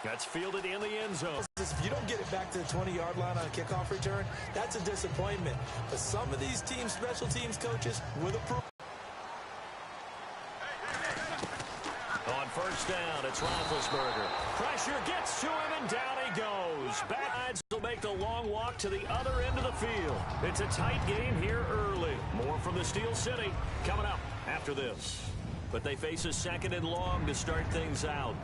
That's fielded in the end zone. If you don't get it back to the 20-yard line on a kickoff return, that's a disappointment. But some of these teams, special teams coaches, with approval. On first down, it's Roethlisberger. Pressure gets to him, and down he goes. Backsides will make the long walk to the other end of the field. It's a tight game here early. More from the Steel City coming up after this. But they face a second and long to start things out.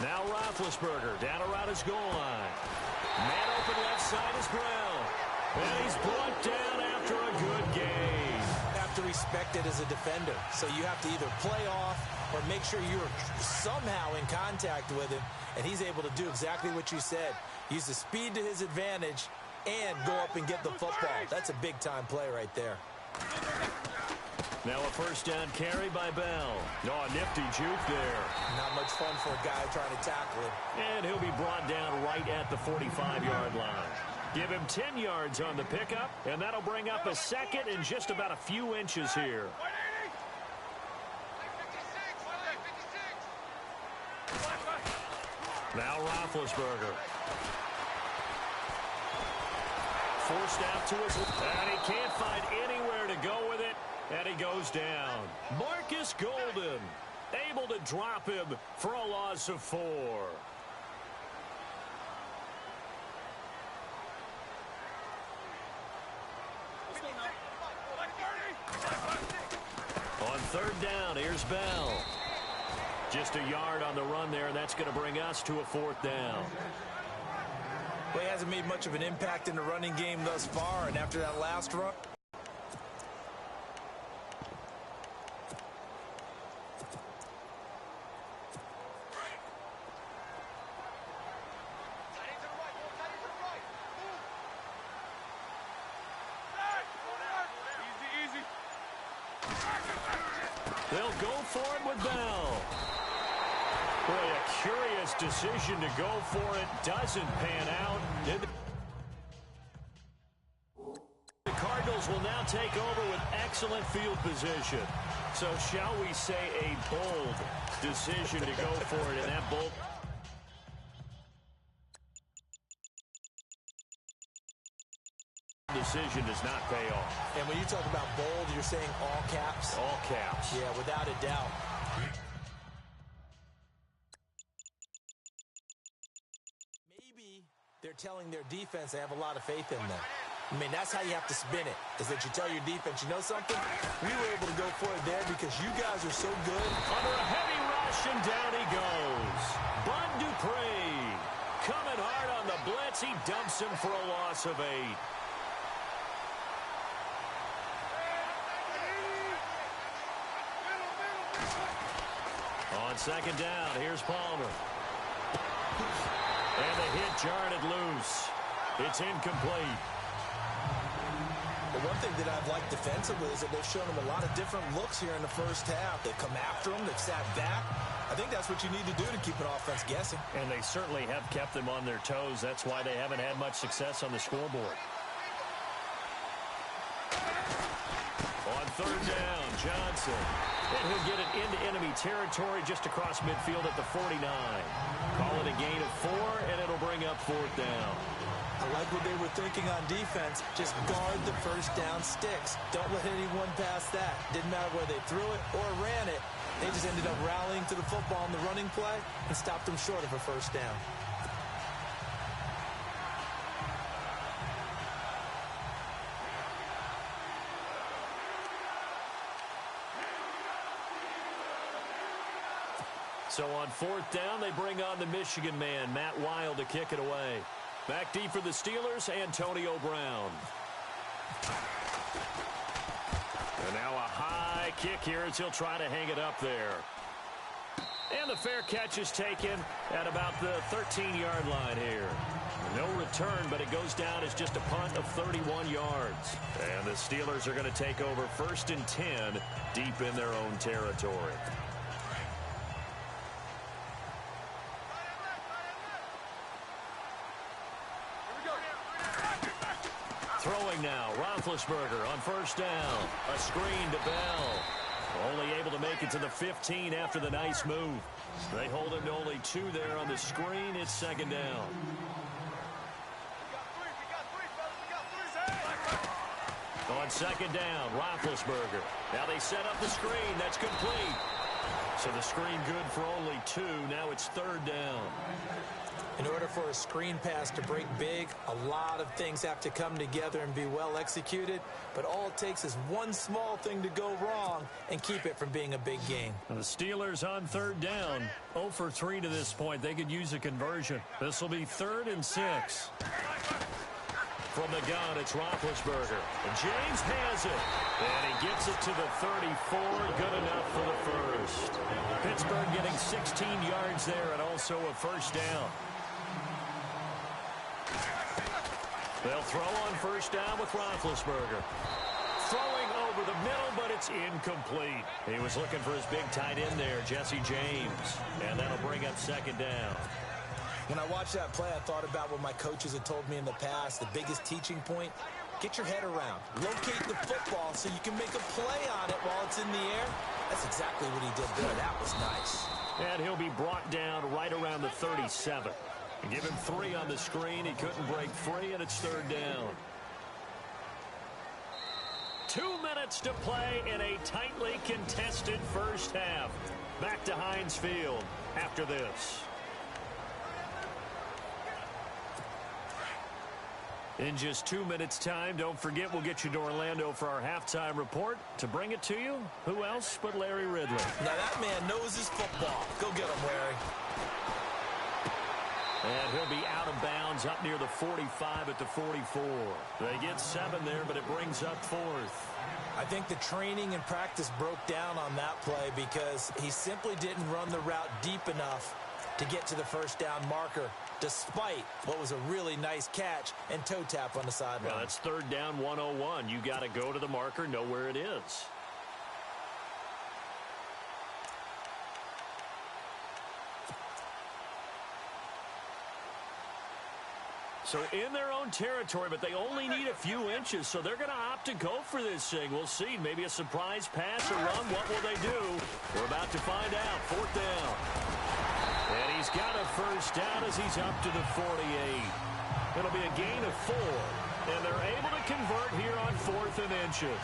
Now Roethlisberger down around his goal line. Man open left side is Brown. And he's brought down after a good game. You have to respect it as a defender. So you have to either play off or make sure you're somehow in contact with him. And he's able to do exactly what you said. Use the speed to his advantage and go up and get the football. That's a big-time play right there. Now a first down carry by Bell. Oh, a nifty juke there. Not much fun for a guy trying to tackle him. And he'll be brought down right at the 45-yard line. Give him 10 yards on the pickup, and that'll bring up a second and just about a few inches here. Now Roethlisberger. Forced out to his left, and he can't find anywhere to go with it. And he goes down. Marcus Golden able to drop him for a loss of 4. On third down, here's Bell. Just a yard on the run there, and that's going to bring us to a fourth down. Well, he hasn't made much of an impact in the running game thus far, and after that last run. They'll go for it with Bell. Boy, a curious decision to go for it. Doesn't pan out. The Cardinals will now take over with excellent field position. So shall we say a bold decision to go for it, and that bold decision does not pay off. And when you talk about bold, you're saying all caps? All caps. Yeah, without a doubt. Maybe they're telling their defense they have a lot of faith in them. I mean, that's how you have to spin it, is that you tell your defense, you know something? We were able to go for it there because you guys are so good. Under a heavy rush, and down he goes. Bud Dupree coming hard on the blitz. He dumps him for a loss of 8. On second down, here's Palmer. And the hit jarred it loose. It's incomplete. The one thing that I've liked defensively is that they've shown them a lot of different looks here in the first half. They've come after them. They've sat back. I think that's what you need to do to keep an offense guessing. And they certainly have kept them on their toes. That's why they haven't had much success on the scoreboard. On third down, Johnson. And he'll get it into enemy territory just across midfield at the 49. Call it a gain of 4, and it'll bring up fourth down. I like what they were thinking on defense. Just guard the first down sticks. Don't let anyone pass that. Didn't matter whether they threw it or ran it. They just ended up rallying to the football in the running play and stopped them short of a first down. So on fourth down, they bring on the Michigan man, Matt Wild, to kick it away. Back deep for the Steelers, Antonio Brown. And now a high kick here as he'll try to hang it up there. And the fair catch is taken at about the 13-yard line here. No return, but it goes down as just a punt of 31 yards. And the Steelers are going to take over 1st and 10 deep in their own territory. Throwing now, Roethlisberger on 1st down. A screen to Bell. Only able to make it to the 15 after the nice move. They hold him to only 2 there on the screen. It's 2nd down. On 2nd down, Roethlisberger. Now they set up the screen. That's complete. So the screen good for only 2. Now it's 3rd down. In order for a screen pass to break big, a lot of things have to come together and be well executed. But all it takes is one small thing to go wrong and keep it from being a big game. The Steelers on 3rd down. 0 for 3 to this point. They could use a conversion. This will be 3rd and 6. From the gun, it's Roethlisberger. And James has it. And he gets it to the 34. Good enough for the first. Pittsburgh getting 16 yards there and also a 1st down. They'll throw on 1st down with Roethlisberger. Throwing over the middle, but it's incomplete. He was looking for his big tight end there, Jesse James. And that'll bring up 2nd down. When I watched that play, I thought about what my coaches had told me in the past. The biggest teaching point, get your head around. Locate the football so you can make a play on it while it's in the air. That's exactly what he did there. That was nice. And he'll be brought down right around the 37. Give him 3 on the screen. He couldn't break free, and it's 3rd down. 2 minutes to play in a tightly contested first half. Back to Heinz Field after this. In just 2 minutes' time, don't forget we'll get you to Orlando for our halftime report. To bring it to you, who else but Larry Ridley? Now that man knows his football. Go get him, Larry. And he'll be out of bounds up near the 45 at the 44. They get 7 there, but it brings up 4th. I think the training and practice broke down on that play because he simply didn't run the route deep enough to get to the 1st down marker, despite what was a really nice catch and toe tap on the sideline. Well, that's 3rd down 101. You got to go to the marker, know where it is. So in their own territory, but they only need a few inches, so they're going to opt to go for this thing. We'll see. Maybe a surprise pass or run. What will they do? We're about to find out. 4th down. And he's got a 1st down as he's up to the 48. It'll be a gain of 4. And they're able to convert here on 4th and inches.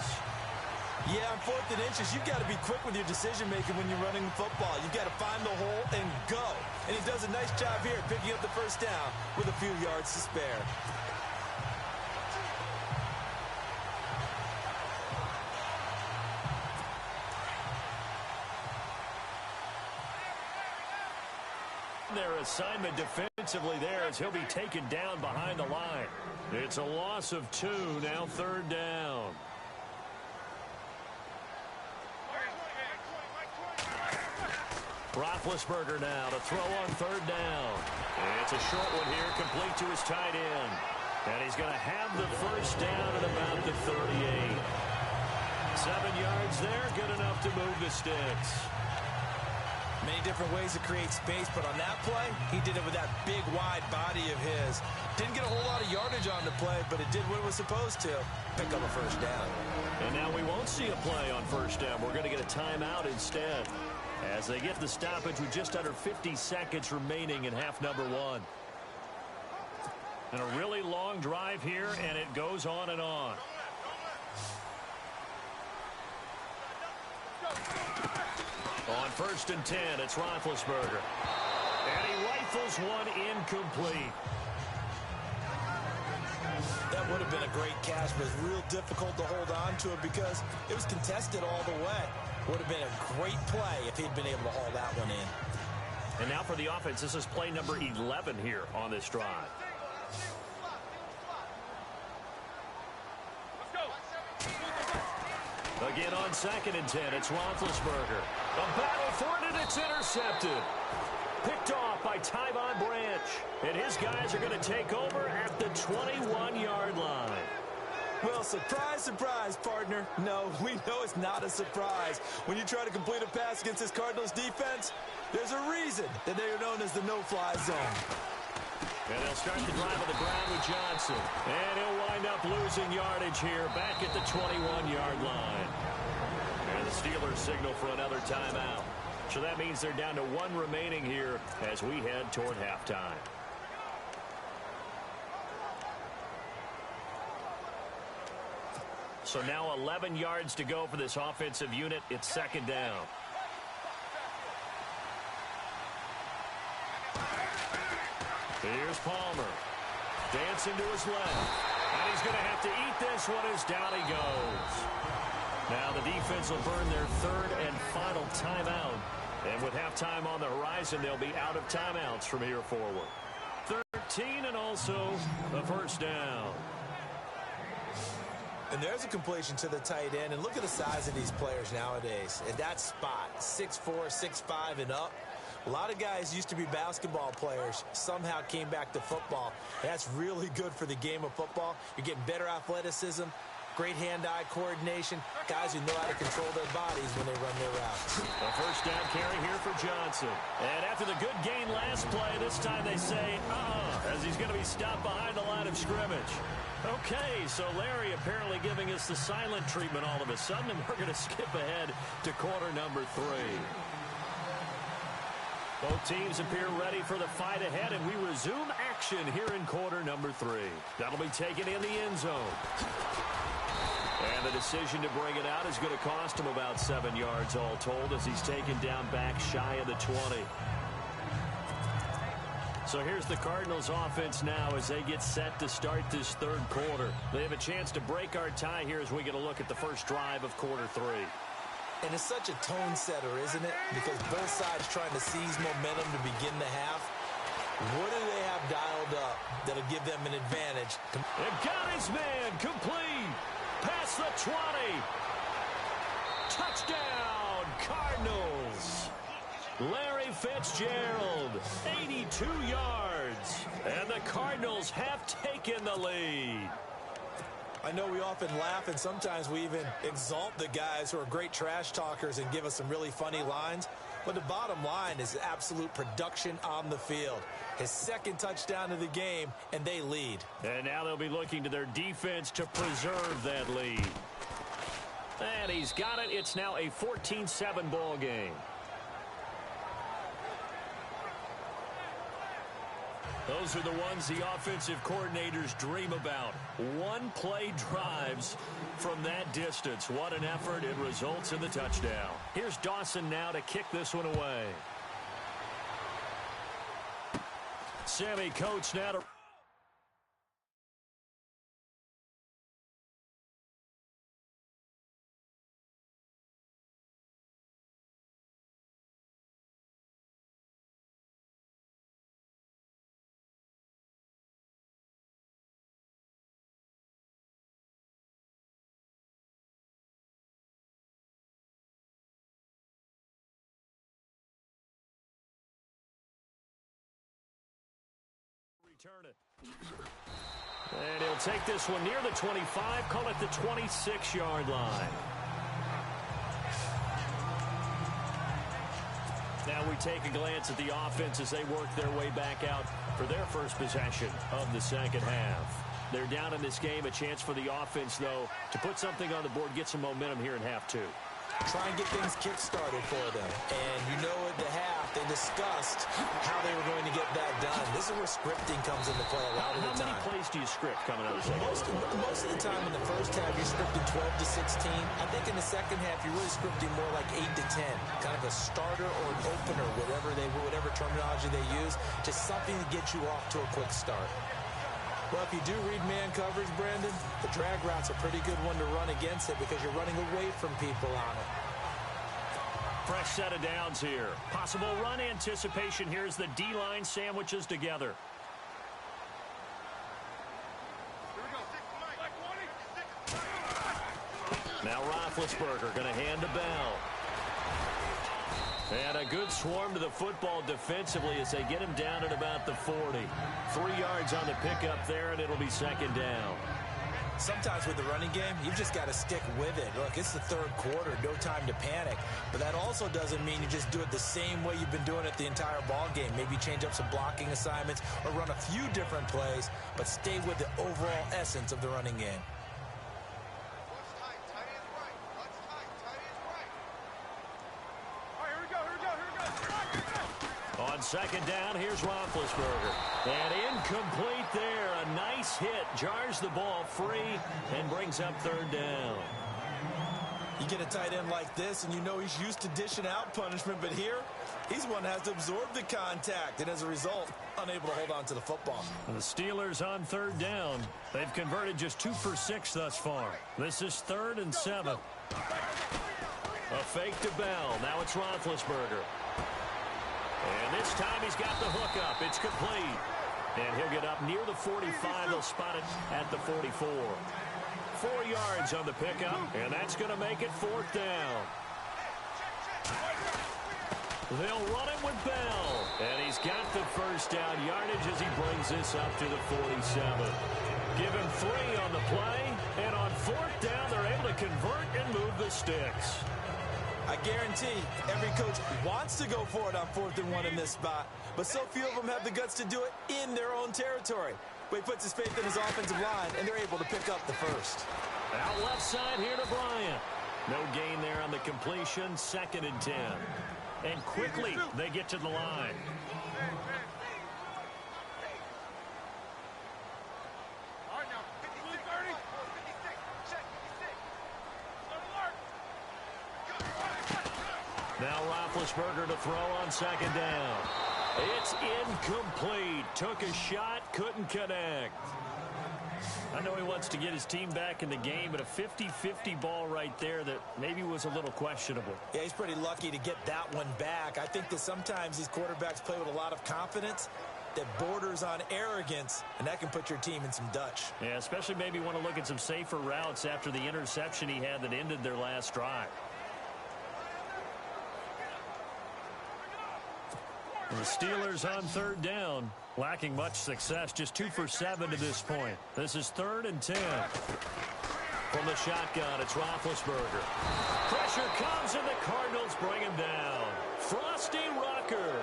Yeah, on 4th and inches, you've got to be quick with your decision-making when you're running the football. You've got to find the hole and go. And he does a nice job here picking up the 1st down with a few yards to spare. Their assignment defensively there as he'll be taken down behind the line. It's a loss of 2, now 3rd down. Roethlisberger now to throw on 3rd down. And it's a short one here, complete to his tight end. And he's going to have the 1st down at about the 38. 7 yards there, good enough to move the sticks. Many different ways to create space, but on that play, he did it with that big, wide body of his. Didn't get a whole lot of yardage on the play, but it did what it was supposed to. Pick up a 1st down. And now we won't see a play on 1st down. We're going to get a timeout instead, as they get the stoppage with just under 50 seconds remaining in half number 1. And a really long drive here, and it goes on and on. On 1st and 10, it's Roethlisberger. And he rifles one incomplete. That would have been a great catch, but it's real difficult to hold on to it because it was contested all the way. Would have been a great play if he'd been able to haul that one in. And now for the offense, this is play number 11 here on this drive. Again on 2nd and 10, it's Roethlisberger. A battle for it, and it's intercepted. Picked off by Tyvon Branch. And his guys are going to take over at the 21-yard line. Well, surprise, surprise, partner. No, we know it's not a surprise. When you try to complete a pass against this Cardinals defense, there's a reason that they are known as the no-fly zone. And they'll start the drive on the ground with Johnson. And he'll wind up losing yardage here back at the 21-yard line. And the Steelers signal for another timeout. So that means they're down to 1 remaining here as we head toward halftime. So now 11 yards to go for this offensive unit. It's 2nd down. Here's Palmer. Dancing to his left. And he's going to have to eat this one as down he goes. Now the defense will burn their 3rd and final timeout. And with halftime on the horizon, they'll be out of timeouts from here forward. 13 and also the 1st down. And there's a completion to the tight end. And look at the size of these players nowadays. At that spot, 6'4", 6'5", and up. A lot of guys used to be basketball players, somehow came back to football. That's really good for the game of football. You're getting better athleticism, great hand-eye coordination, guys who know how to control their bodies when they run their routes. A 1st down carry here for Johnson. And after the good gain last play, this time they say, as he's going to be stopped behind the line of scrimmage. Okay, so Larry apparently giving us the silent treatment all of a sudden, and we're going to skip ahead to quarter number 3. Both teams appear ready for the fight ahead, and we resume action here in quarter number 3. That'll be taken in the end zone. And the decision to bring it out is going to cost him about 7 yards all told as he's taken down back shy of the 20. So here's the Cardinals offense now as they get set to start this 3rd quarter. They have a chance to break our tie here as we get a look at the first drive of quarter 3. And it's such a tone setter, isn't it? Because both sides trying to seize momentum to begin the half. What do they have dialed up that'll give them an advantage? And got his man complete. Past the 20. Touchdown, Cardinals. Larry Fitzgerald, 82 yards. And the Cardinals have taken the lead. I know we often laugh, and sometimes we even exalt the guys who are great trash talkers and give us some really funny lines. But the bottom line is absolute production on the field. His 2nd touchdown of the game, and they lead. And now they'll be looking to their defense to preserve that lead. And he's got it. It's now a 14-7 ball game. Those are the ones the offensive coordinators dream about. One-play drives from that distance. What an effort. It results in the touchdown. Here's Dawson now to kick this one away. Sammy Coates now to... Return it. And he'll take this one near the 25, call it the 26-yard line. Now we take a glance at the offense as they work their way back out for their first possession of the 2nd half. They're down in this game. A chance for the offense, though, to put something on the board, get some momentum here in half 2. Try and get things kick-started for them. And you know at the half, they discussed how they were going to get that done. This is where scripting comes into play a lot of the time. How many plays do you script coming out of the second? Most of the time in the first half, you're scripting 12 to 16. I think in the second half, you're really scripting more like 8 to 10. Kind of a starter or an opener, whatever terminology they use. Just something to get you off to a quick start. Well, if you do read man coverage, Brandon, the drag route's a pretty good one to run against it because you're running away from people on it. Fresh set of downs here. Possible run anticipation. Here's the D-line sandwiches together. Now Roethlisberger going to hand to Bell. And a good swarm to the football defensively as they get him down at about the 40. 3 yards on the pickup there, and it'll be second down. Sometimes with the running game, you've just got to stick with it. Look, it's the third quarter, no time to panic. But that also doesn't mean you just do it the same way you've been doing it the entire ball game. Maybe change up some blocking assignments or run a few different plays, but stay with the overall essence of the running game. On second down, here's Roethlisberger. And incomplete there. A nice hit. Jars the ball free and brings up third down. You get a tight end like this, and you know he's used to dishing out punishment, but here, he's one that has to absorb the contact, and as a result, unable to hold on to the football. The Steelers on third down. They've converted just 2 for 6 thus far. This is 3rd and 7. A fake to Bell. Now it's Roethlisberger. And this time he's got the hook up. It's complete. And he'll get up near the 45. They'll spot it at the 44. 4 yards on the pickup, and that's going to make it 4th down. They'll run it with Bell. And he's got the first down yardage as he brings this up to the 47. Give him 3 on the play. And on 4th down, they're able to convert and move the sticks. I guarantee every coach wants to go for it on 4th and 1 in this spot, but so few of them have the guts to do it in their own territory. But he puts his faith in his offensive line, and they're able to pick up the first. Out left side here to Bryant. No gain there on the completion. 2nd and 10. And quickly they get to the line. Now Roethlisberger to throw on second down. It's incomplete. Took a shot, couldn't connect. I know he wants to get his team back in the game, but a 50-50 ball right there that maybe was a little questionable. Yeah, he's pretty lucky to get that one back. I think that sometimes these quarterbacks play with a lot of confidence that borders on arrogance, and that can put your team in some Dutch. Yeah, especially maybe want to look at some safer routes after the interception he had that ended their last drive. The Steelers on third down, lacking much success, just 2 for 7 to this point. This is 3rd and 10. From the shotgun, it's Roethlisberger. Pressure comes, and the Cardinals bring him down. Frosty Rucker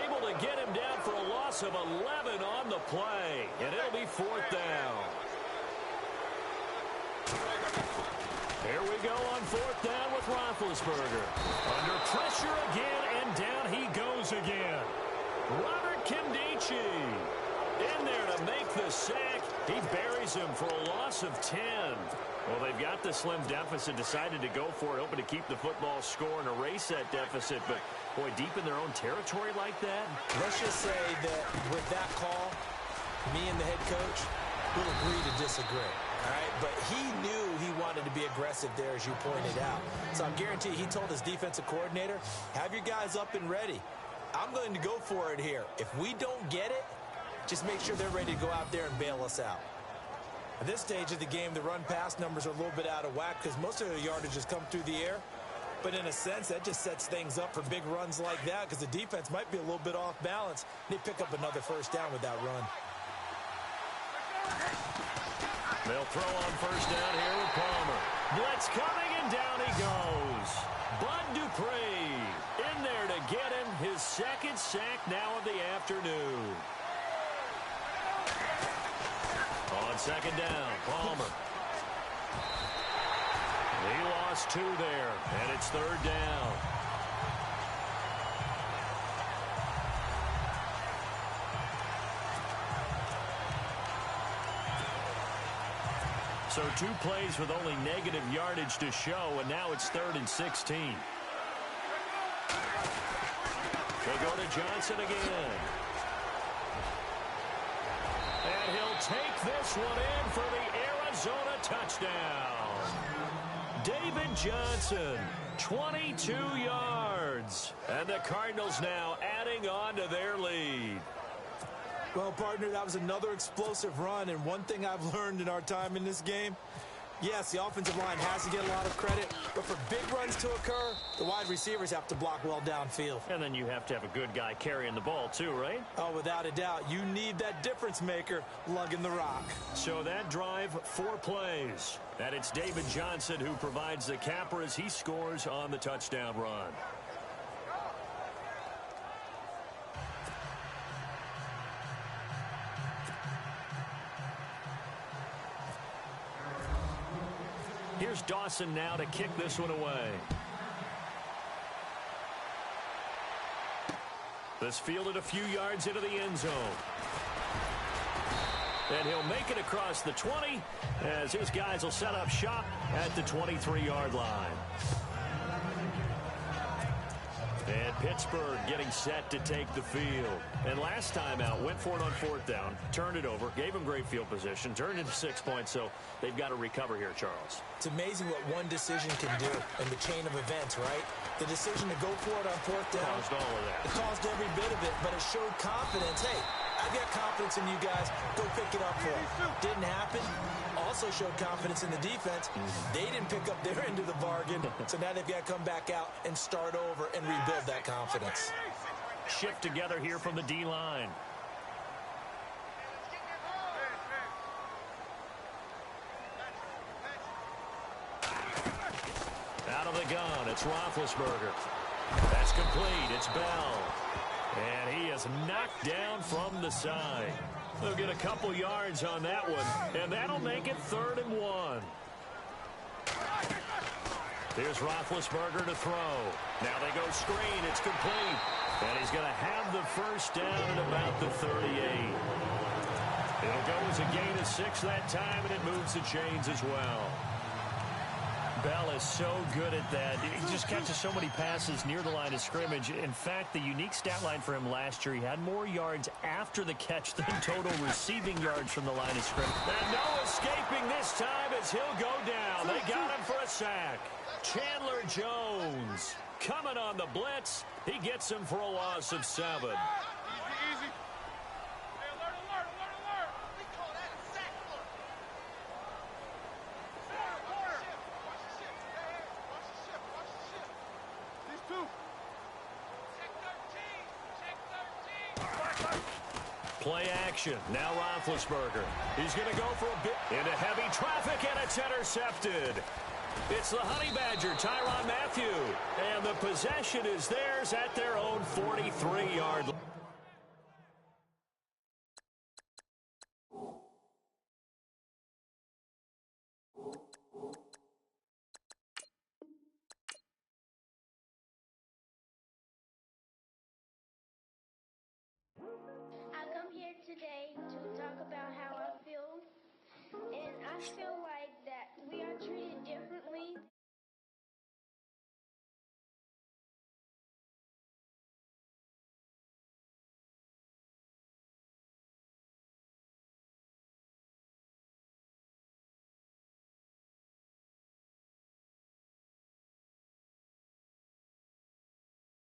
able to get him down for a loss of 11 on the play, and it'll be 4th down. Here we go on 4th down with Roethlisberger. Under pressure again, and down he goes again. Robert Nkemdiche in there to make the sack. He buries him for a loss of 10. Well, they've got the slim deficit, decided to go for it, hoping to keep the football score and erase that deficit. But, boy, deep in their own territory like that. Let's just say that with that call, me and the head coach will agree to disagree. All right, but he knew he wanted to be aggressive there, as you pointed out. So I guarantee he told his defensive coordinator, have your guys up and ready. I'm going to go for it here. If we don't get it, just make sure they're ready to go out there and bail us out. At this stage of the game, the run-pass numbers are a little bit out of whack because most of the yardage has come through the air. But in a sense, that just sets things up for big runs like that because the defense might be a little bit off balance. They pick up another first down with that run. They'll throw on first down here with Palmer. Blitz coming, and down he goes. Bud Dupree in there to get him his 2nd sack now of the afternoon. On second down, Palmer. He lost 2 there, and it's 3rd down. So 2 plays with only negative yardage to show, and now it's 3rd and 16. They go to Johnson again. And he'll take this one in for the Arizona touchdown. David Johnson, 22 yards. And the Cardinals now adding on to their lead. Well, partner, that was another explosive run, and one thing I've learned in our time in this game, Yes, the offensive line has to get a lot of credit, but for big runs to occur, the wide receivers have to block well downfield. And then you have to have a good guy carrying the ball too, right? Oh, without a doubt. You need that difference maker lugging the rock. So that drive, 4 plays. And it's David Johnson who provides the capper as he scores on the touchdown run. Here's Dawson now to kick this one away. This fielded a few yards into the end zone. And he'll make it across the 20 as his guys will set up shop at the 23-yard line. And Pittsburgh getting set to take the field. And last time out, went for it on 4th down, turned it over, gave them great field position, turned into 6 points, so they've got to recover here, Charles. It's amazing what one decision can do in the chain of events, right? The decision to go for it on 4th down. Caused all of that. It caused every bit of it, but it showed confidence. Hey, I've got confidence in you guys. Go pick it up for them. Didn't happen. Also showed confidence in the defense. They didn't pick up their end of the bargain, so now they've got to come back out and start over and rebuild that confidence. Shift together here from the D-line. Out of the gun, it's Roethlisberger. That's complete. It's Bell. And he is knocked down from the side. They'll get a couple yards on that one, and that'll make it 3rd and 1. Here's Roethlisberger to throw. Now they go screen. It's complete. And he's going to have the first down at about the 38. It'll go as a gain of 6 that time, and it moves the chains as well. Bell is so good at that. He just catches so many passes near the line of scrimmage. In fact, the unique stat line for him last year, he had more yards after the catch than total receiving yards from the line of scrimmage. And no escaping this time as he'll go down. They got him for a sack. Chandler Jones coming on the blitz. He gets him for a loss of 7. Play action. Now Roethlisberger. He's going to go for a bit into heavy traffic, and it's intercepted. It's the Honey Badger, Tyrann Mathieu. And the possession is theirs at their own 43-yard line. I come here today to talk about how I feel, and I feel